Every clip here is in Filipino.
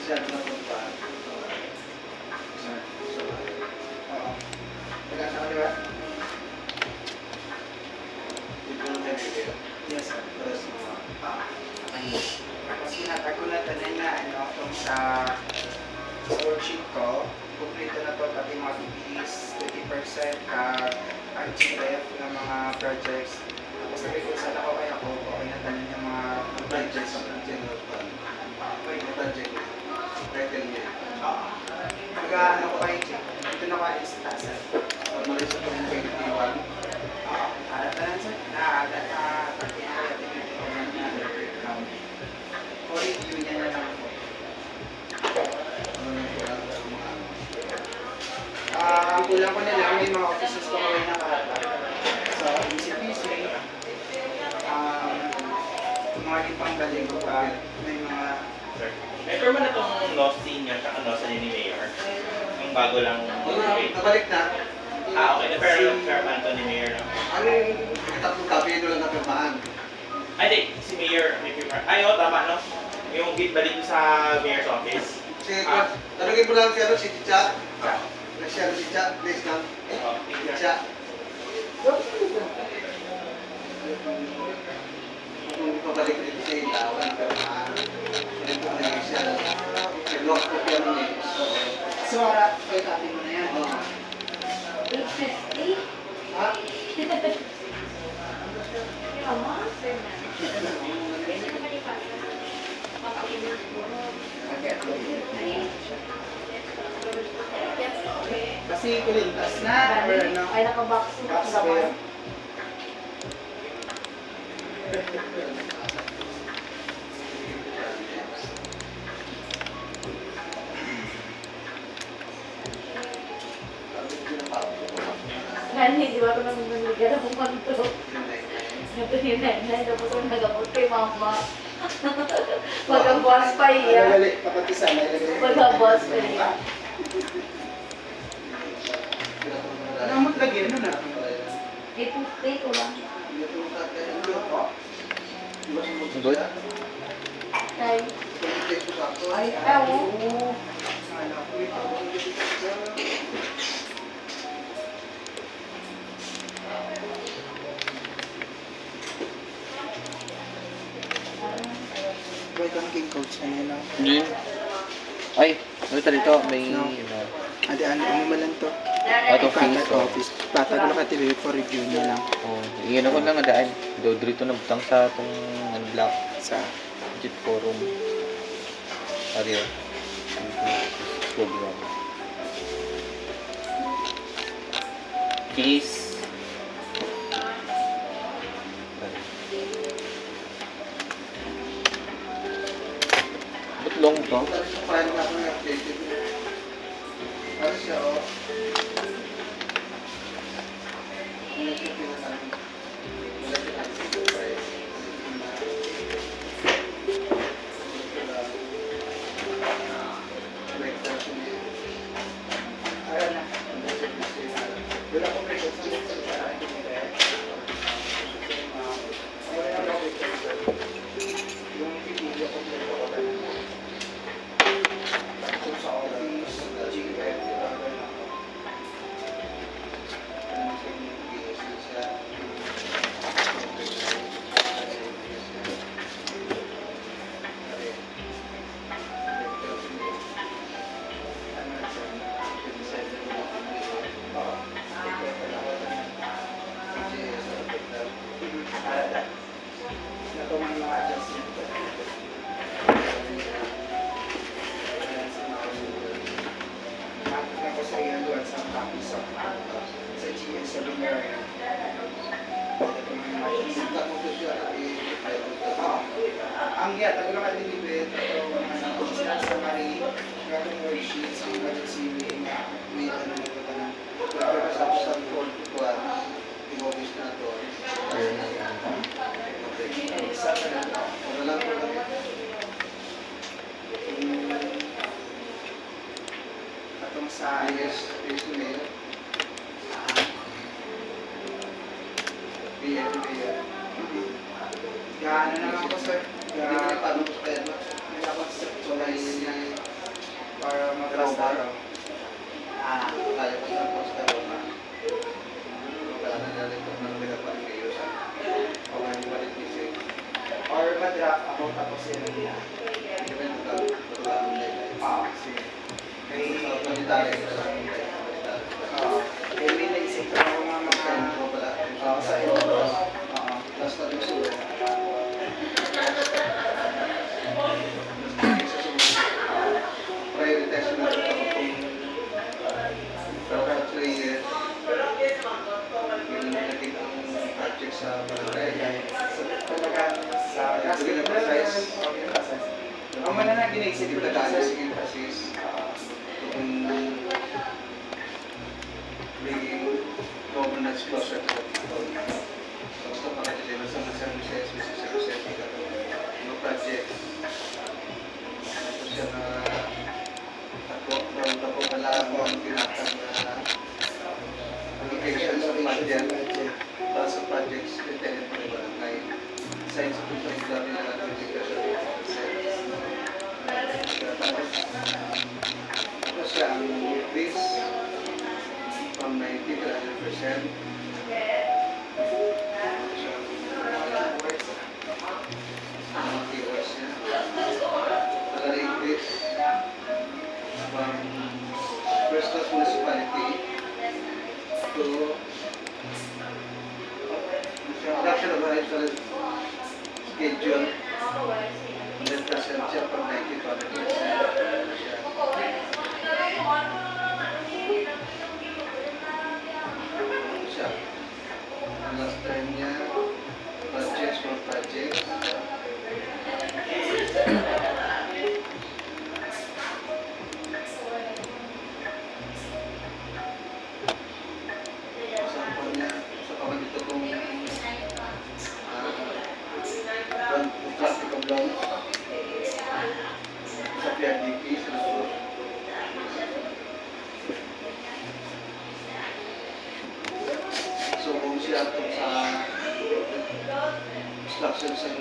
masyado na punta. Oo. Taga sa kaliwa? Dito na tayo video. Yes, sir. Tapos, tapos pinatag ko na tanin na kung sa worksheet ko, kumplito na to pati mga PPEs, 20% RGF ng mga projects. Tapos sabi ko sa ako kaya ako, okay na tanin yung mga projects sa general fund. Okay na project. Title niya. Nag-ano ko kayo, dito na kayo sa tasan. Malis sa 2021. Ada tanan sa for review niya na lang po. Ang kulang ko na lang, may mga offices ko kaway na karata. So, ECPC, mga ipang galing ko pa, may mga... Meron mo na itong lost scene nga sa sa ni Mayor? Yung bago lang... Nabalik na. Okay. Pero Fairman to ni Mayor, no? Ano yung tatlong kapi doon na pirmahan? Ay, di. Si Mayor. Ay, oo, tama, no? Yung gate balik sa Mayor's office. Tanungin mo lang si Chicha. Siya si Chicha, please lang. Chicha. Kung pabalik dito sa Ilawan, pirmahan. Ito na siya. Lock ko yan eh. So, harap, kaya kapi mo na yan. 850? Ha? Kasi kulintas na, or ano? Ay, nakabox. Box na ba yun? Nani, di ba ito nang nangyayari ng kumanto? Ito yung nanay, tapos ang nagamot kay mama. Pagka-boss pa iya. Nalali, papatisan. Pagka-boss pa iya. Ano mo lagi? Ano na? 850 ko lang. Good. Ay, Ay, ewo. Boy, ka maging coach na yun, no? Yun. Ay, ano dito? May... No. Adi, ano mo lang to? Auto Patag face. office. Patag ko na ka-TV for review niya lang. Oh, iyan ako lang adaan. Do dito na butang sa tong block Sa Jit Forum. Ariyo. Program. Case. Ba't long to? Ano siya, paano nga ako yung-updated? Ano siya, oh? Ano siya pinatang? Wala siya lang supervise. Ayun na. Wala ko may gusto sa sarang yung video ko ko sa office, GF, sa GS sa Binyaran. Ang yata, kung nakadilibit, sila sa Marie, gatong worksheets, ang budget CV, may ano na ito na. Pero sa code ko, imobis na ito. Isa ka na ito. Ano lang ko lang. Atong sa yes, mail. Gaano na lang ako, sir. Hindi ka na paano sa kaya. May dapat sa para mag-rastaro. Kaya ko sa posta ko na wala na natin kung ano pinapalik kayo sa pawang balik isip. Or mag-draft ako tapos yun na. Hindi ba yung pagkakaroon nila? Sige. May, Sa pagkakaroon nila sa kaya may naisip ko ako mga sa iyo. Plus na gusto ko. Prioritize na ito kung for 3 years. Yun ang naging ang project sa barangay. So, talaga sa ang mana na ginaisip ko Sige, na sige, emphasis. Kung bringing governance closer to the people. Gusto pa natin din sa mga services, mga projects. Ito siya na ako pala ako ang pinatang na allocation sa budget para sa projects intended for the barangay. Science of the dami na natin ito siya ang increase from 90 to 100%. Ang keywords niya. Nag-increase from first class municipality to reduction of financial schedule 100% siya from 90 to 100% siya. Siya. Ang last time niya, projects for projects. Example niya, sa pamag ito kung plastic of loans sa PRDP, sa Luzon. So kung siya ito sa instructions ng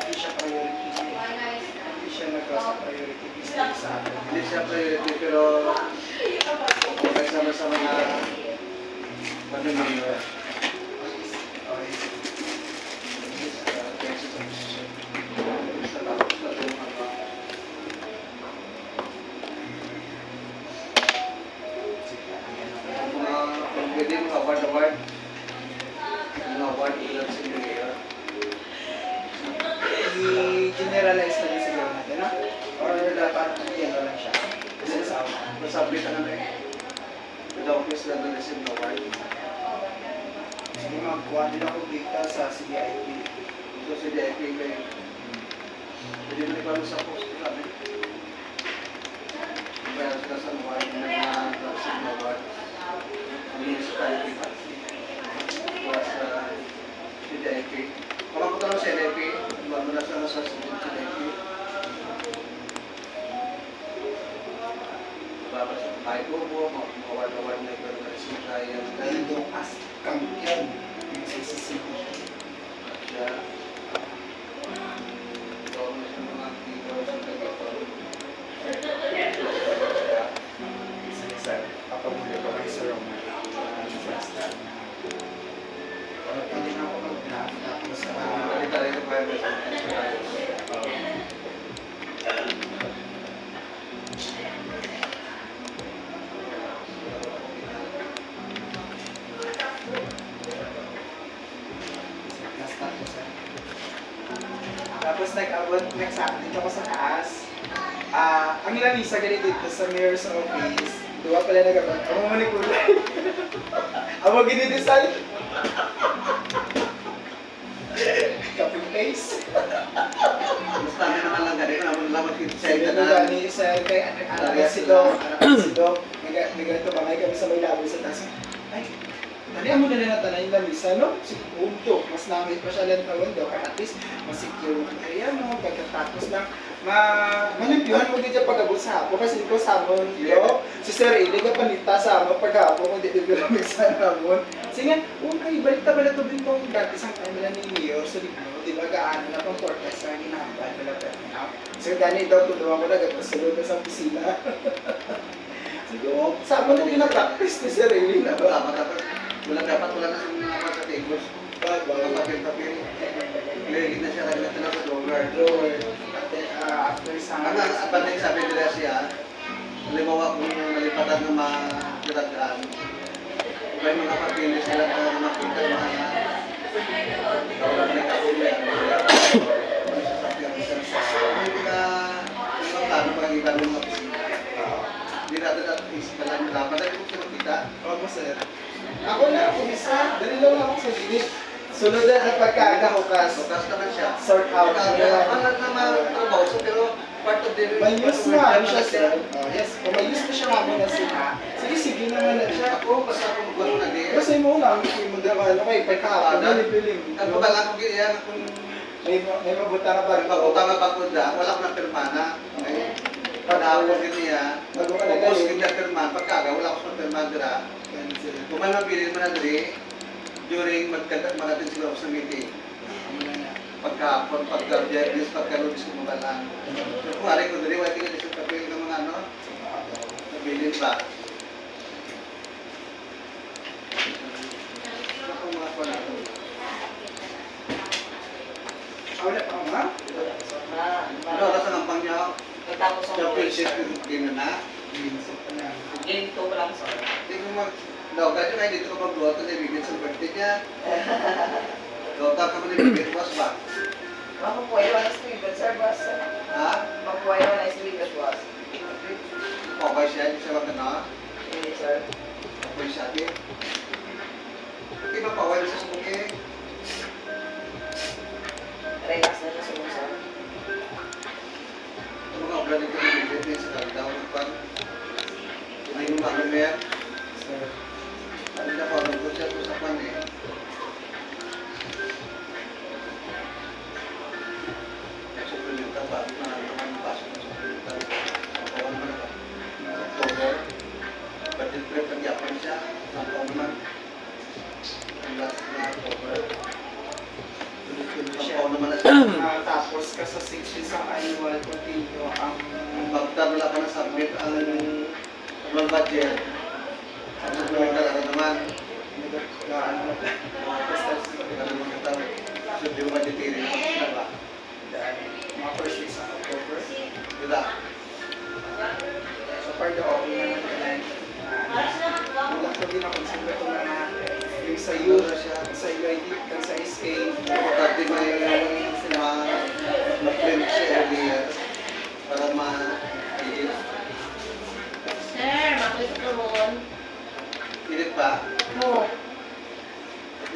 hindi siya priority. Hindi siya nag-sa priority business sa akin. hindi siya priority pero kung sama-sama na manumayor. Kung pwede mga award, mga award ulat sa mayor. I-generalize na din siguro natin, no? Or dapat ano lang siya. Kasi sa Nasabit na namin. With office na na-receive na award. sige, magkuha din ako data sa CDIP. Ito si DIP kayo. Pwede mo ikaw sa post namin. Bayan sila sa award na na-receive na award. Ang municipality para sa CDIP. Pakapunta lang sa CDIP, magmula sa CDIP. Baba sa bahay ko po, award-award na ikaw na receive tayo. Dito as kampiyon yung CCCP. Siya. Ito ang mga activo sa Tagapag. Sir, papabuli ko kay Sir Roman. Or pwede na ako mag-draft tapos Balik tayo ng requirements ng tayo. tapos nag-abot dito ako sa taas. Ang lamisa ganito dito sa mayor's office. Duwa pala nag-abot. Ako mo ni kulay. Ako ginidesign. Copy paste. Basta naman lang ganito, naman lamang kita sa ito. Nagula ni sir, kay anak si Doc, may ganito ba, may kami sa may labi sa taas. Ay, dali mo na lang natanay lang isa, no? Si Punto, mas namin pa siya lang tawag daw, at least masecure ang area mo, pagkatapos lang, malimpyuhan mo dito pag-abot sa hapon, kasi ko sa hamon, yo, si Sir Eli ka panita sa hamon pag-hapon, kung di bibilamig sa hamon. Sige nga, okay, balik ito din kung gratis ang time nila ni Mayor, so di ba gaano na pang forecast na hinahambal nila pero now. Sir Danny daw, tulungan ko na, gagpasulod na sa opisina. Sige, sa hamon na pinapractice ni Sir Eli na ba? Wala na sa mga sa tables. Mga papel-papel. Legit na siya naglato na sa drawer. After sa... Ang abandang sabi nila siya, halimbawa kung nalipatan ng mga kiragaan, may mga papilis sila na makita ng mga kaulang na kauli. May mga plano pag iba ng mga pisina. Hindi natin at-is ka lang dapat. Dahil kung sino kita, Opo, sir. Ako na, kumisa. Dali lang ako sa gilid. Sunod na ang pagkagahukas. bukas naman siya. Sort out. Wala na matrabaho siya, pero part of the... May use na, ano siya, sir? Yes, kung may use na siya kami na sila. Sige naman na siya. Ako, basta ako magwalo na din. Kasi mo lang, hindi mo daw, ano kayo, pagkakapag na nipiling. Ang pagkala ko ganyan, kung May mabuta ka pa rin. pagpunta nga pagpunta, wala ko na pirmana. Pag-aawag din niya, Bago ka na pupos galing. kita pirma, pagkaga, wala ko sa pirma dira. Kung may mabilin mo na diri, during mag-attend sila sa meeting, pagka-Jervis, pagka-Lubis ko mga lang. So, kung aray ko diri, wala tingin sa papel ng mga ano, mabilin ba? Ako mga pa na. Wala pa nga? Ano, oras ang ampang niya? Tapos ang Championship game na. game 2 lang sa Hindi ko mag... Daw, kaya nga dito ko mag-luto na ibigay sa birthday niya. Daw, tapos ko na ibigay was ba? Mapupuwayo na sa Twitter, sir, boss. Ha? Mapupuwayo na sa Twitter, boss. Okay siya, hindi siya magkano. Hindi, sir. Okay siya, di. Hindi ba pawal sa sumuki? Relax na siya sa musa. Ang mga obra nito ibigay din sa kaldaw. Ay, yung mga mer. Ano na pa, ko siya to sa pan eh. Supplementa pa, na naman pasok ng supplementa. Kapawan man ako. October. Budget prep ang yapon siya. Kapawan man. Ang last na October. Kapawan naman na siya. Tapos ka sa 6 isang annual continue ang Pagka wala pa na submit ang budget. Ang supplementa lang naman. ano So, di mo budgetary. Ano ba? mga first weeks ng October. Wala. So far, the okay naman na wala ko din ako sa ito na yung sa youth, sa UIT, kag sa SK. Pagkati may ma-print siya earlier para ma-edit. Sir, makulit ko ron. Edit pa? Mo.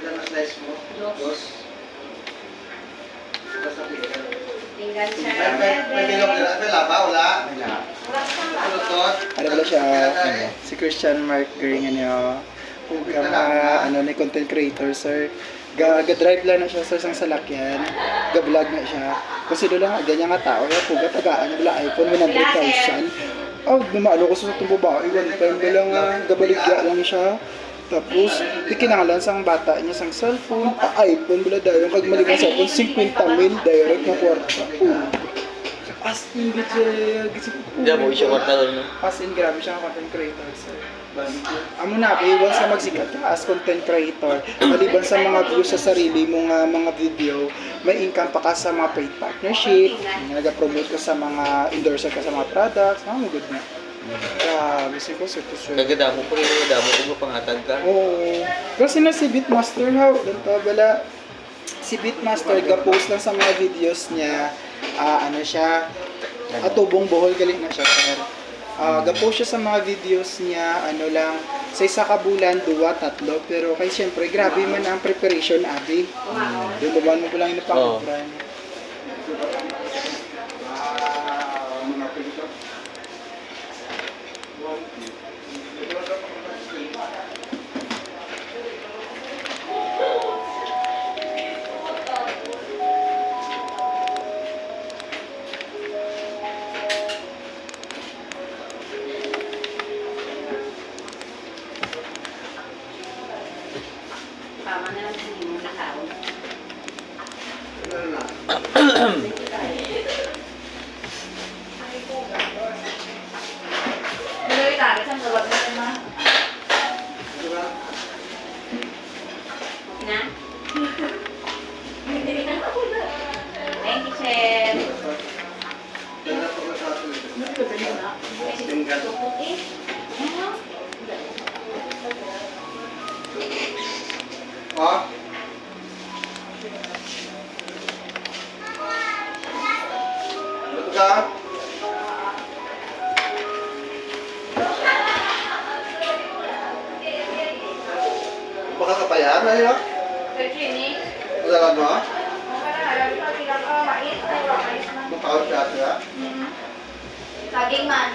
Ilan na slice mo? Dos. Tapos na picture. Tingnan, sir. May bilog nila. May laba? Wala? Oras lang lang. Ano to? Ano pala siya? Si Christian Mark Gring, ano ni content creator, sir. Ga-drive lang na siya sir sang salakyan. Ga-vlog na siya. Kasi doon lang ganyan nga tao, ya puga tagaan nila iPhone 100,000. Oh, dumalo ko sa itong babae, one time lang gabaligya lang siya. Tapos, ikinangalan sang bata niya sang cellphone, iPhone bala dahil kag maliban sa cellphone 50,000 direct na kwarta. As in, Hindi mo siya kwarta doon, no? as in, grabe siya ang content creator, sir. Amo na, once na magsikat ka as content creator, maliban sa mga views sa sarili mong mga video, may income pa ka sa mga paid partnership, nag-promote ka sa mga endorser ka sa mga products, good na. Grabe, ko sir. Kagadamo ko rin, damo ko pangatag ka. Oo. Kasi na si Beatmaster, ganito bala, si Beatmaster, ga-post lang sa mga videos niya, ano siya, atubong buhol, galing na siya, sir. Ga-post siya sa mga videos niya, ano lang, sa isa ka bulan, 2, 3, pero kay siyempre, grabe man ang preparation, abi. Doon mo pa lang yung napakubran. Mga pelikula ka? Makakapayan na yun? Virginie, Wala ka mo? bilang mais, ay mais man. Mukhaon siya siya? Saging man.